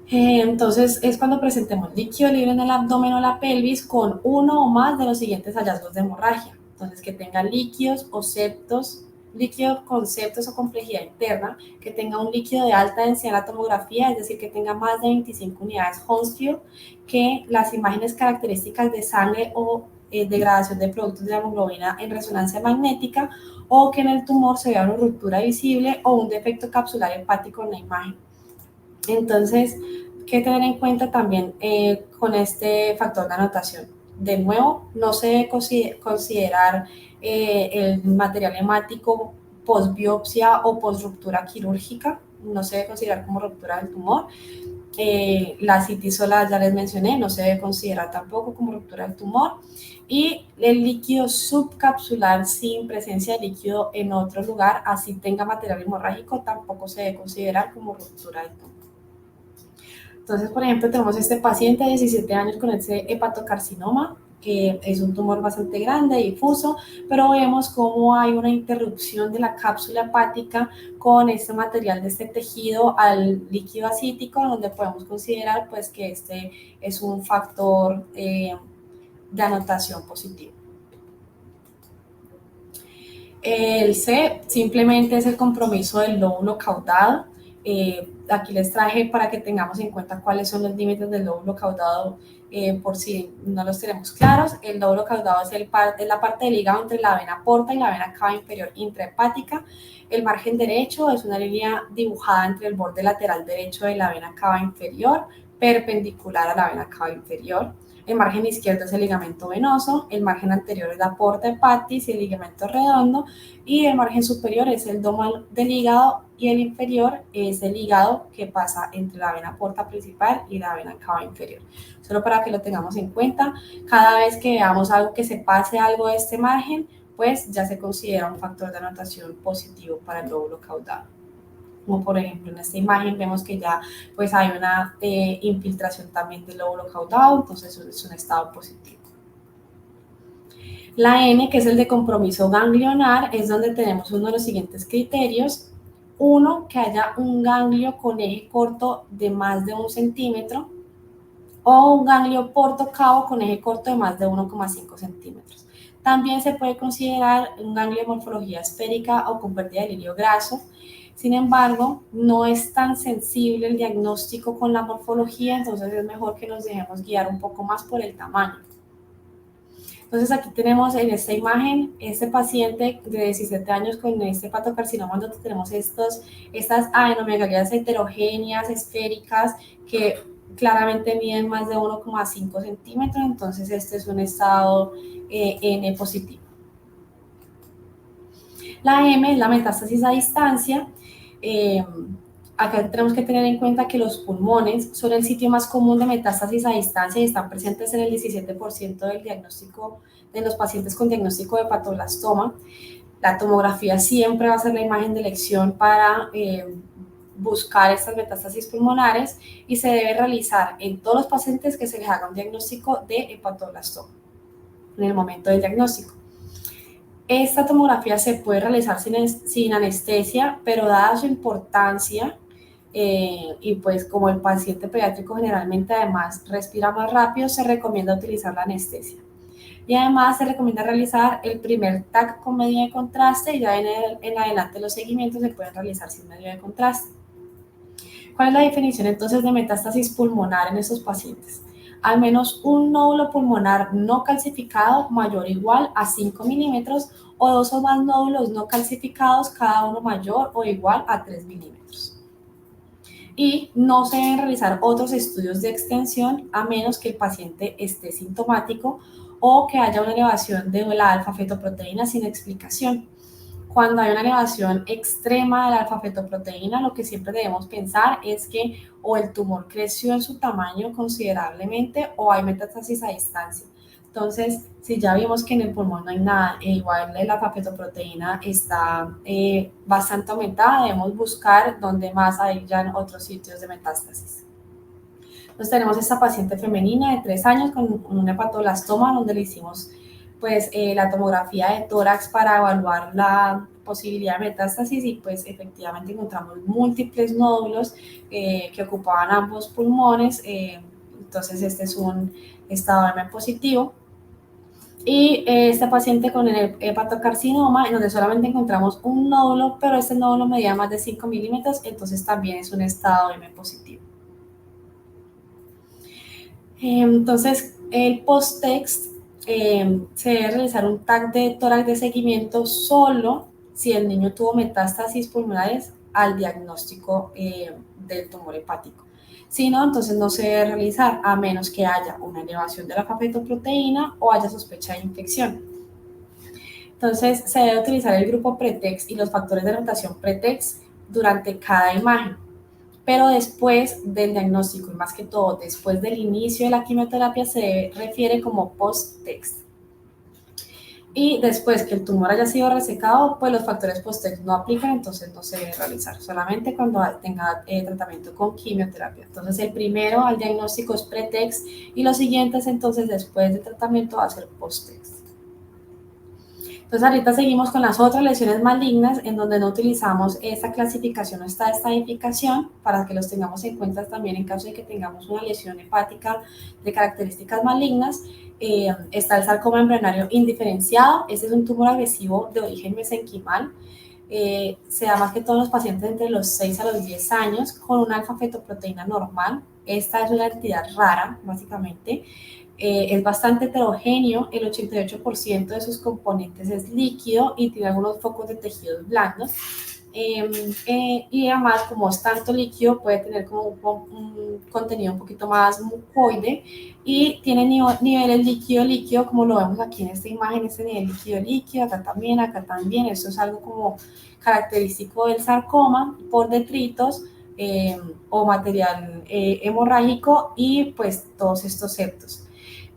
Entonces es cuando presentemos líquido libre en el abdomen o la pelvis con uno o más de los siguientes hallazgos de hemorragia. Entonces que tenga líquidos o septos, líquido con septos o complejidad interna, que tenga un líquido de alta densidad en la tomografía, es decir, que tenga más de 25 unidades Hounsfield, que las imágenes características de sangre o degradación de productos de la hemoglobina en resonancia magnética, o que en el tumor se vea una ruptura visible o un defecto capsular hepático en la imagen. Entonces, ¿qué tener en cuenta también con este factor de anotación? De nuevo, no se debe considerar el material hemático post-biopsia o post-ruptura quirúrgica, no se debe considerar como ruptura del tumor. La citisola ya les mencioné, no se debe considerar tampoco como ruptura del tumor. Y el líquido subcapsular sin presencia de líquido en otro lugar, así tenga material hemorrágico, tampoco se debe considerar como ruptura del tumor. Entonces, por ejemplo, tenemos este paciente de 17 años con ese hepatocarcinoma, que es un tumor bastante grande, difuso, pero vemos cómo hay una interrupción de la cápsula hepática con este material de este tejido al líquido acítico, donde podemos considerar pues, que este es un factor de anotación positivo. El C simplemente es el compromiso del lóbulo caudado. Aquí les traje para que tengamos en cuenta cuáles son los límites del lóbulo caudado por si no los tenemos claros. El lóbulo caudado es la parte del hígado entre la vena porta y la vena cava inferior intrahepática. El margen derecho es una línea dibujada entre el borde lateral derecho de la vena cava inferior, perpendicular a la vena cava inferior. El margen izquierdo es el ligamento venoso, el margen anterior es la porta hepatis y el ligamento redondo, y el margen superior es el domo del hígado y el inferior es el hígado que pasa entre la vena porta principal y la vena cava inferior. Solo para que lo tengamos en cuenta, cada vez que veamos algo que se pase algo de este margen, pues ya se considera un factor de anotación positivo para el lóbulo caudado. Como por ejemplo en esta imagen vemos que ya pues hay una infiltración también del lóbulo caudado, entonces es un estado positivo. La N, que es el de compromiso ganglionar, es donde tenemos uno de los siguientes criterios. Uno, que haya un ganglio con eje corto de más de 1 centímetro o un ganglio portocavo con eje corto de más de 1,5 centímetros. También se puede considerar un ganglio de morfología esférica o con pérdida de hilio graso. Sin embargo, no es tan sensible el diagnóstico con la morfología, entonces es mejor que nos dejemos guiar un poco más por el tamaño. Entonces aquí tenemos en esta imagen este paciente de 17 años con este hepatocarcinoma, donde tenemos estas adenomegalías heterogéneas, esféricas, que claramente miden más de 1,5 centímetros, entonces este es un estado N positivo. La M es la metástasis a distancia. Acá tenemos que tener en cuenta que los pulmones son el sitio más común de metástasis a distancia y están presentes en el 17% del diagnóstico de los pacientes con diagnóstico de hepatoblastoma. La tomografía siempre va a ser la imagen de elección para buscar estas metástasis pulmonares y se debe realizar en todos los pacientes que se les haga un diagnóstico de hepatoblastoma en el momento del diagnóstico. Esta tomografía se puede realizar sin anestesia, pero dada su importancia y pues como el paciente pediátrico generalmente además respira más rápido, se recomienda utilizar la anestesia. Y además se recomienda realizar el primer TAC con medio de contraste y ya en adelante los seguimientos se pueden realizar sin medio de contraste. ¿Cuál es la definición entonces de metástasis pulmonar en estos pacientes? Al menos un nódulo pulmonar no calcificado mayor o igual a 5 milímetros o 2 o más nódulos no calcificados, cada uno mayor o igual a 3 milímetros. Y no se deben realizar otros estudios de extensión a menos que el paciente esté sintomático o que haya una elevación de la alfa-fetoproteína sin explicación. Cuando hay una elevación extrema de la alfa-fetoproteína, lo que siempre debemos pensar es que o el tumor creció en su tamaño considerablemente o hay metástasis a distancia. Entonces, si ya vimos que en el pulmón no hay nada, igual la alfa-fetoproteína está bastante aumentada, debemos buscar donde más hay ya en otros sitios de metástasis. Entonces, tenemos esta paciente femenina de 3 años con un hepatoblastoma donde le hicimos pues la tomografía de tórax para evaluar la posibilidad de metástasis y pues efectivamente encontramos múltiples nódulos que ocupaban ambos pulmones, entonces este es un estado M positivo. Y este paciente con el hepatocarcinoma, en donde solamente encontramos un nódulo, pero este nódulo medía más de 5 milímetros, entonces también es un estado M positivo. Entonces, el post-text se debe realizar un TAC de tórax de seguimiento solo si el niño tuvo metástasis pulmonares al diagnóstico del tumor hepático. Si no, entonces no se debe realizar a menos que haya una elevación de la alfa-fetoproteína o haya sospecha de infección. Entonces, se debe utilizar el grupo pretext y los factores de rotación pretext durante cada imagen, pero después del diagnóstico y más que todo después del inicio de la quimioterapia se refiere como post-text. Y después que el tumor haya sido resecado, pues los factores post-text no aplican, entonces no se debe realizar, solamente cuando tenga tratamiento con quimioterapia. Entonces el primero al diagnóstico es pretext y los siguientes entonces después del tratamiento va a ser post-text. Entonces ahorita seguimos con las otras lesiones malignas en donde no utilizamos esta clasificación o esta estadificación para que los tengamos en cuenta también en caso de que tengamos una lesión hepática de características malignas. Está el sarcoma embrionario indiferenciado. Este es un tumor agresivo de origen mesenquimal. Se da más que todos los pacientes entre los 6 a los 10 años con una alfa-fetoproteína normal. Esta es una entidad rara, básicamente. Es bastante heterogéneo, el 88% de sus componentes es líquido y tiene algunos focos de tejidos blandos. Y además, como es tanto líquido, puede tener como un contenido un poquito más mucoide y tiene niveles líquido-líquido, como lo vemos aquí en esta imagen, este nivel líquido-líquido, acá también. Esto es algo como característico del sarcoma por detritos o material hemorrágico y pues todos estos septos.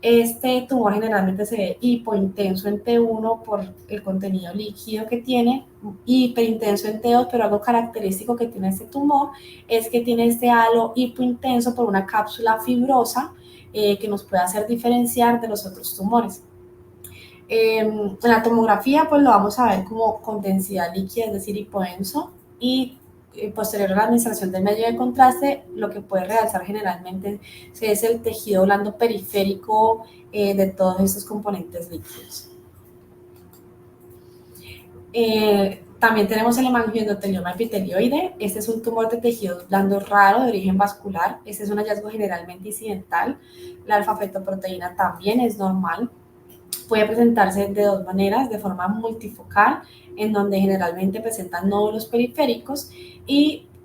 Este tumor generalmente se ve hipointenso en T1 por el contenido líquido que tiene, hiperintenso en T2, pero algo característico que tiene este tumor es que tiene este halo hipointenso por una cápsula fibrosa que nos puede hacer diferenciar de los otros tumores. En la tomografía pues lo vamos a ver como con densidad líquida, es decir, hipodenso, y posterior a la administración del medio de contraste, lo que puede realzar generalmente es el tejido blando periférico de todos estos componentes líquidos. También tenemos el hemangiosendotelioma epitelioide. Este es un tumor de tejidos blandos raro de origen vascular. Este es un hallazgo generalmente incidental. La alfa-fetoproteína también es normal. Puede presentarse de dos maneras, de forma multifocal, en donde generalmente presentan nódulos periféricos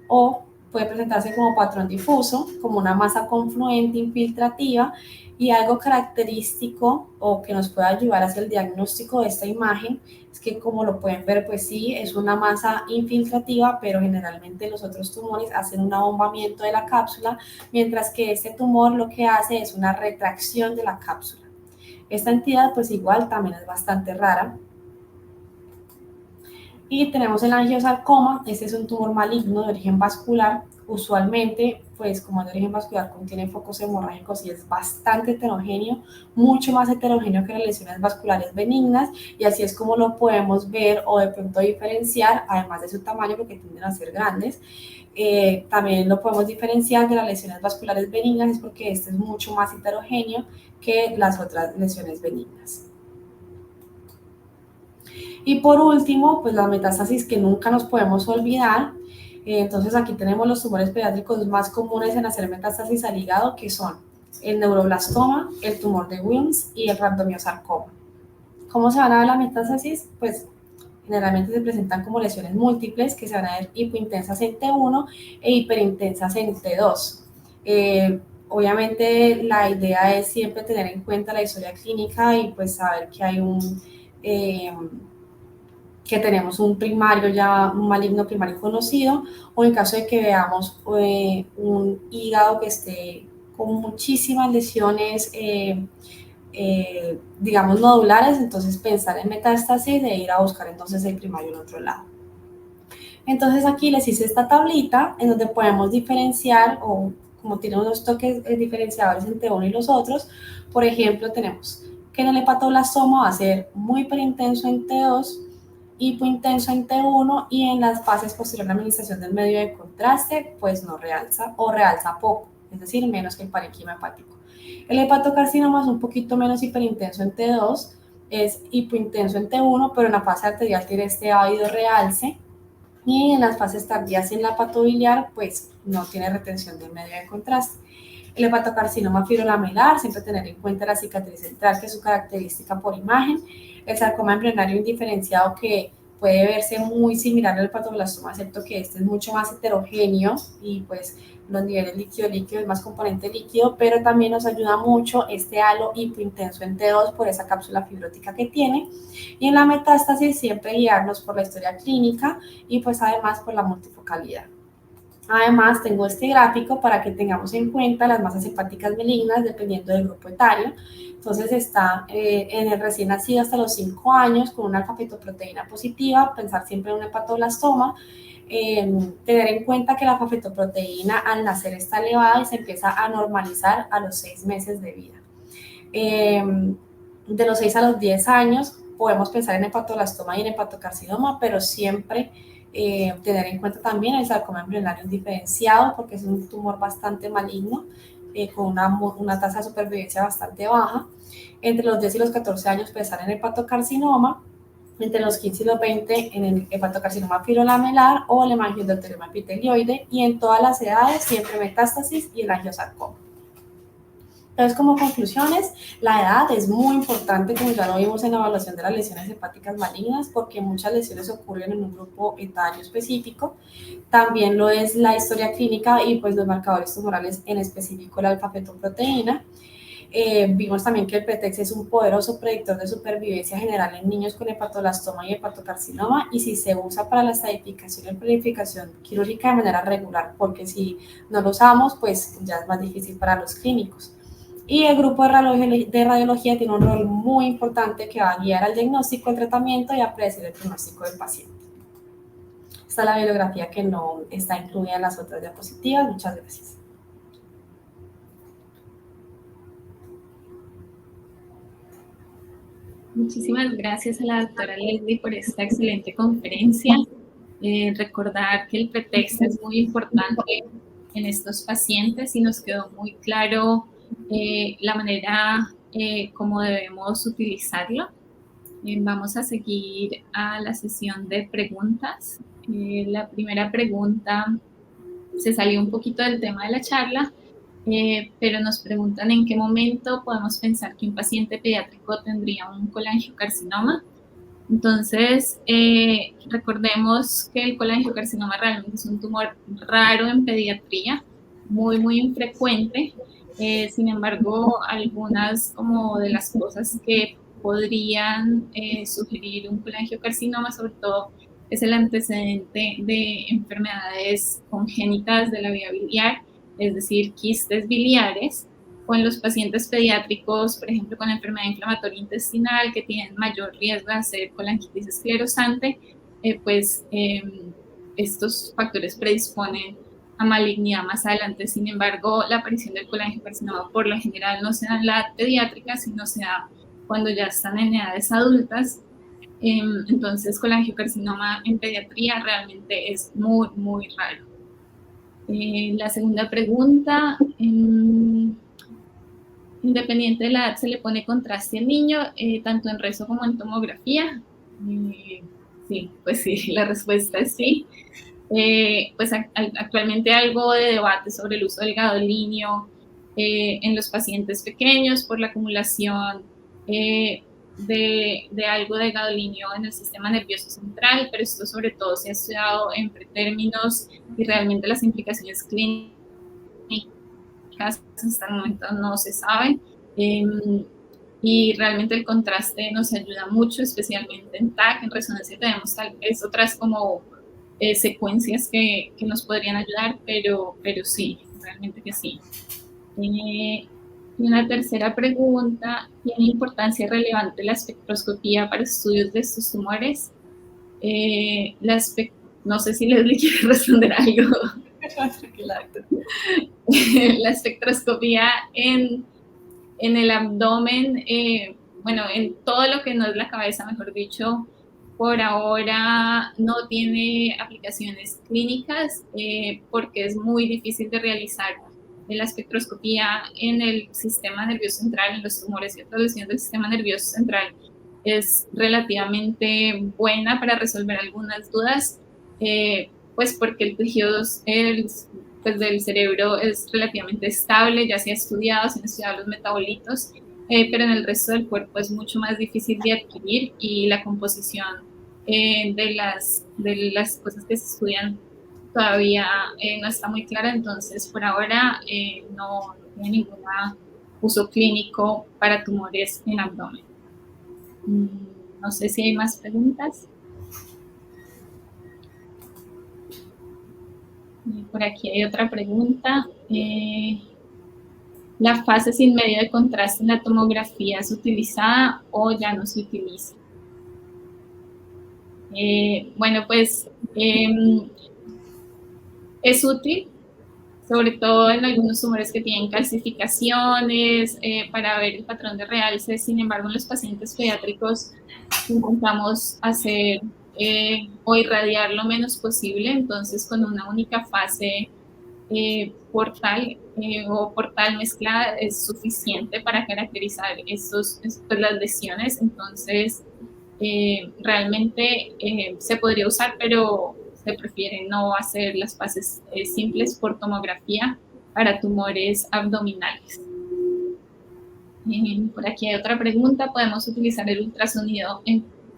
o puede presentarse como patrón difuso, como una masa confluente infiltrativa, y algo característico o que nos puede ayudar hacia el diagnóstico de esta imagen es que, como lo pueden ver, pues sí, es una masa infiltrativa, pero generalmente los otros tumores hacen un abombamiento de la cápsula, mientras que este tumor lo que hace es una retracción de la cápsula. Esta entidad pues igual también es bastante rara. Y tenemos el angiosarcoma. Este es un tumor maligno de origen vascular. Usualmente, pues como es de origen vascular, contiene focos hemorrágicos y es bastante heterogéneo, mucho más heterogéneo que las lesiones vasculares benignas, y así es como lo podemos ver o de pronto diferenciar, además de su tamaño, porque tienden a ser grandes. También lo podemos diferenciar de las lesiones vasculares benignas, es porque este es mucho más heterogéneo que las otras lesiones benignas. Y por último, pues la metástasis que nunca nos podemos olvidar. Entonces aquí tenemos los tumores pediátricos más comunes en hacer metástasis al hígado, que son el neuroblastoma, el tumor de Wilms y el rhabdomyosarcoma. ¿Cómo se van a ver la metástasis? Pues generalmente se presentan como lesiones múltiples que se van a ver hipointensas en T1 e hiperintensas en T2. Obviamente la idea es siempre tener en cuenta la historia clínica y pues saber que hay que tenemos un primario ya, un maligno primario conocido, o en caso de que veamos un hígado que esté con muchísimas lesiones, digamos nodulares, entonces pensar en metástasis e ir a buscar entonces el primario en otro lado. Entonces aquí les hice esta tablita en donde podemos diferenciar, o como tiene unos toques diferenciadores entre uno y los otros. Por ejemplo, tenemos que en el hepatoblastoma va a ser muy hiperintenso en T2, hipointenso en T1 y en las fases posteriores a la administración del medio de contraste, pues no realza o realza poco, es decir, menos que el parénquima hepático. El hepatocarcinoma es un poquito menos hiperintenso en T2, es hipointenso en T1, pero en la fase arterial tiene este ávido realce, y en las fases tardías y en la hepatobiliar, pues no tiene retención del medio de contraste. El hepatocarcinoma fibrolamelar, siempre tener en cuenta la cicatriz central, que es su característica por imagen. El sarcoma embrionario indiferenciado, que puede verse muy similar al hepatoblastoma, excepto que este es mucho más heterogéneo y pues los niveles líquido-líquido es más componente líquido, pero también nos ayuda mucho este halo hipointenso en T2 por esa cápsula fibrótica que tiene. Y en la metástasis siempre guiarnos por la historia clínica y pues además por la multifocalidad. Además, tengo este gráfico para que tengamos en cuenta las masas hepáticas malignas dependiendo del grupo etario. Entonces está en el recién nacido hasta los 5 años con una alfa-fetoproteína positiva, pensar siempre en un hepatoblastoma, tener en cuenta que la alfa-fetoproteína al nacer está elevada y se empieza a normalizar a los 6 meses de vida. De los 6 a los 10 años podemos pensar en hepatoblastoma y en hepatocarcinoma, pero siempre tener en cuenta también el sarcoma embrionario indiferenciado, porque es un tumor bastante maligno, con una tasa de supervivencia bastante baja. Entre los 10 y los 14 años pensar en hepatocarcinoma, entre los 15 y los 20 en el hepatocarcinoma fibrolamelar o el hemangioendoterioma epitelioide, y en todas las edades siempre metástasis y el angiosarcoma. Entonces, como conclusiones, la edad es muy importante, como ya lo vimos en la evaluación de las lesiones hepáticas malignas, porque muchas lesiones ocurren en un grupo etario específico. También lo es la historia clínica y pues los marcadores tumorales, en específico la alfa-fetoproteína. Vimos también que el PETEX es un poderoso predictor de supervivencia general en niños con hepatoblastoma y hepatocarcinoma, y si se usa para la estadificación y planificación quirúrgica de manera regular, porque si no lo usamos, pues ya es más difícil para los clínicos. Y el grupo de radiología tiene un rol muy importante que va a guiar al diagnóstico, el tratamiento y a predecir el pronóstico del paciente. Esta es la bibliografía que no está incluida en las otras diapositivas. Muchas gracias. Muchísimas gracias a la doctora Leslie por esta excelente conferencia. Recordar que el pretexto es muy importante en estos pacientes y nos quedó muy claro la manera como debemos utilizarlo. Vamos a seguir a la sesión de preguntas. La primera pregunta se salió un poquito del tema de la charla, pero nos preguntan en qué momento podemos pensar que un paciente pediátrico tendría un colangiocarcinoma. Entonces, recordemos que el colangiocarcinoma realmente es un tumor raro en pediatría, muy, muy infrecuente. Sin embargo, algunas como de las cosas que podrían sugerir un colangiocarcinoma, sobre todo, es el antecedente de enfermedades congénitas de la vía biliar, es decir, quistes biliares, o en los pacientes pediátricos, por ejemplo, con enfermedad inflamatoria intestinal, que tienen mayor riesgo de hacer colangitis esclerosante, estos factores predisponen a malignidad más adelante. Sin embargo, la aparición del colangiocarcinoma por lo general no se da en la edad pediátrica, sino se da cuando ya están en edades adultas. Entonces, colangiocarcinoma en pediatría realmente es muy, muy raro. La segunda pregunta, independiente de la edad, ¿se le pone contraste al niño, tanto en rezo como en tomografía? Sí, pues sí, la respuesta es sí. Pues actualmente hay algo de debate sobre el uso del gadolinio en los pacientes pequeños por la acumulación de algo de gadolinio en el sistema nervioso central, pero esto sobre todo se ha estudiado en pretérminos y realmente las implicaciones clínicas hasta el momento no se saben. Y realmente el contraste nos ayuda mucho, especialmente en TAC. En resonancia tenemos tal vez otras como secuencias que nos podrían ayudar, pero sí, realmente que sí. Y una tercera pregunta, ¿tiene importancia relevante la espectroscopía para estudios de estos tumores? No sé si Leslie quiere responder algo. La espectroscopía en el abdomen, bueno, en todo lo que no es la cabeza, mejor dicho, por ahora no tiene aplicaciones clínicas porque es muy difícil de realizar la espectroscopía en el sistema nervioso central, en los tumores y otras lesiones del sistema nervioso central. Es relativamente buena para resolver algunas dudas, pues porque el tejido pues del cerebro es relativamente estable, ya se ha estudiado, se han estudiado los metabolitos, pero en el resto del cuerpo es mucho más difícil de adquirir y la composición de las cosas que se estudian todavía no está muy clara, entonces por ahora no tiene ningún uso clínico para tumores en abdomen. No sé si hay más preguntas. Por aquí hay otra pregunta. ¿La fase sin medio de contraste en la tomografía es utilizada o ya no se utiliza? Bueno, pues es útil, sobre todo en algunos tumores que tienen calcificaciones, para ver el patrón de realce. Sin embargo, en los pacientes pediátricos intentamos hacer o irradiar lo menos posible, entonces con una única fase portal o portal mezclada es suficiente para caracterizar las lesiones, entonces realmente se podría usar, pero se prefiere no hacer las fases simples por tomografía para tumores abdominales. Por aquí hay otra pregunta. ¿Podemos utilizar el ultrasonido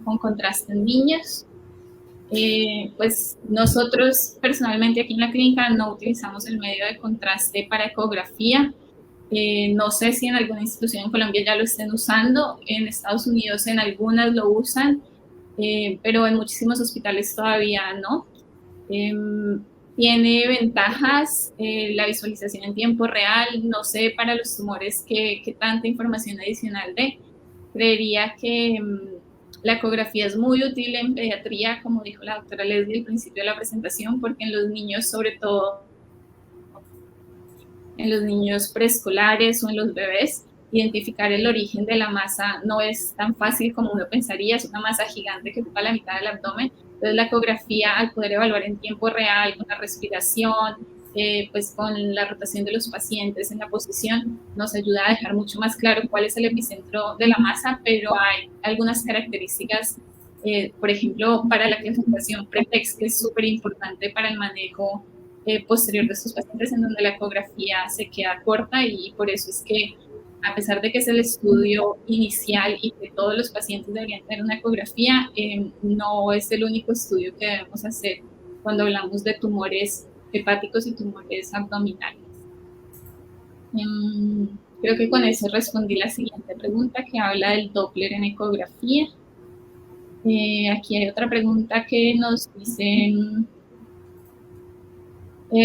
con contraste en niños? Pues nosotros personalmente aquí en la clínica no utilizamos el medio de contraste para ecografía. No sé si en alguna institución en Colombia ya lo estén usando. En Estados Unidos en algunas lo usan, pero en muchísimos hospitales todavía no. Tiene ventajas la visualización en tiempo real. No sé para los tumores qué tanta información adicional de. Creería que la ecografía es muy útil en pediatría, como dijo la doctora Leslie al principio de la presentación, porque en los niños, sobre todo en los niños preescolares o en los bebés, identificar el origen de la masa no es tan fácil como uno pensaría. Es una masa gigante que ocupa la mitad del abdomen. Entonces la ecografía, al poder evaluar en tiempo real con la respiración, pues con la rotación de los pacientes en la posición, nos ayuda a dejar mucho más claro cuál es el epicentro de la masa, pero hay algunas características, por ejemplo, para la clasificación pretext, que es súper importante para el manejo posterior de estos pacientes, en donde la ecografía se queda corta, y por eso es que, a pesar de que es el estudio inicial y que todos los pacientes deberían tener una ecografía, no es el único estudio que debemos hacer cuando hablamos de tumores hepáticos y tumores abdominales. Creo que con eso respondí la siguiente pregunta, que habla del Doppler en ecografía. Aquí hay otra pregunta que nos dice: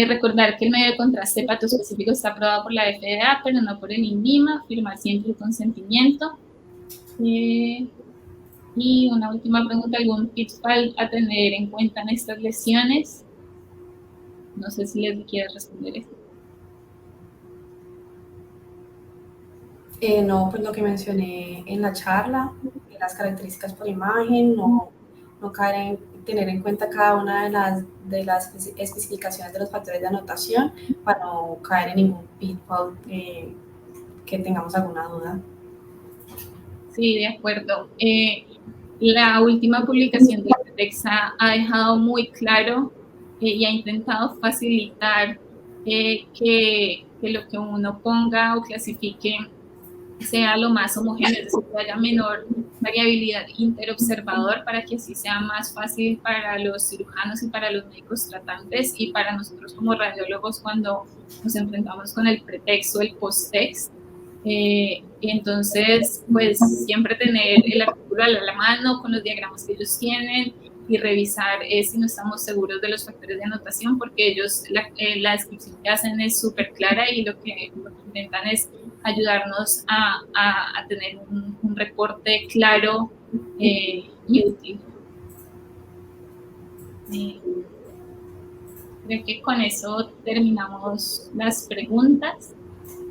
recordar que el medio de contraste hepatoespecífico está aprobado por la FDA, pero no por el INVIMA, firmar siempre el consentimiento. Y una última pregunta: ¿algún pitfall a tener en cuenta en estas lesiones? No sé si les quiere responder esto. No, pues lo que mencioné en la charla, las características por imagen, no caer tener en cuenta cada una de las especificaciones de los factores de anotación para no caer en ningún pitfall que tengamos alguna duda. Sí, de acuerdo. La última publicación de Pretexa ha dejado muy claro y ha intentado facilitar que lo que uno ponga o clasifique sea lo más homogéneo, es decir, que haya menor variabilidad interobservador, para que así sea más fácil para los cirujanos y para los médicos tratantes, y para nosotros como radiólogos cuando nos enfrentamos con el pretexto, el post-text. Entonces, pues siempre tener el artículo a la mano con los diagramas que ellos tienen y revisar si no estamos seguros de los factores de anotación, porque ellos, la descripción que hacen es súper clara, y lo que intentan es ayudarnos a tener un reporte claro y útil. Creo que con eso terminamos las preguntas.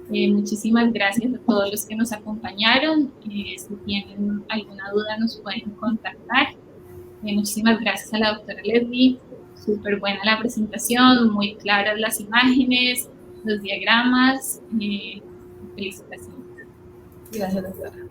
Muchísimas gracias a todos los que nos acompañaron. Si tienen alguna duda nos pueden contactar. Muchísimas gracias a la doctora Leslie. Súper buena la presentación, muy claras las imágenes, los diagramas. Felicitaciones. Gracias, doctora.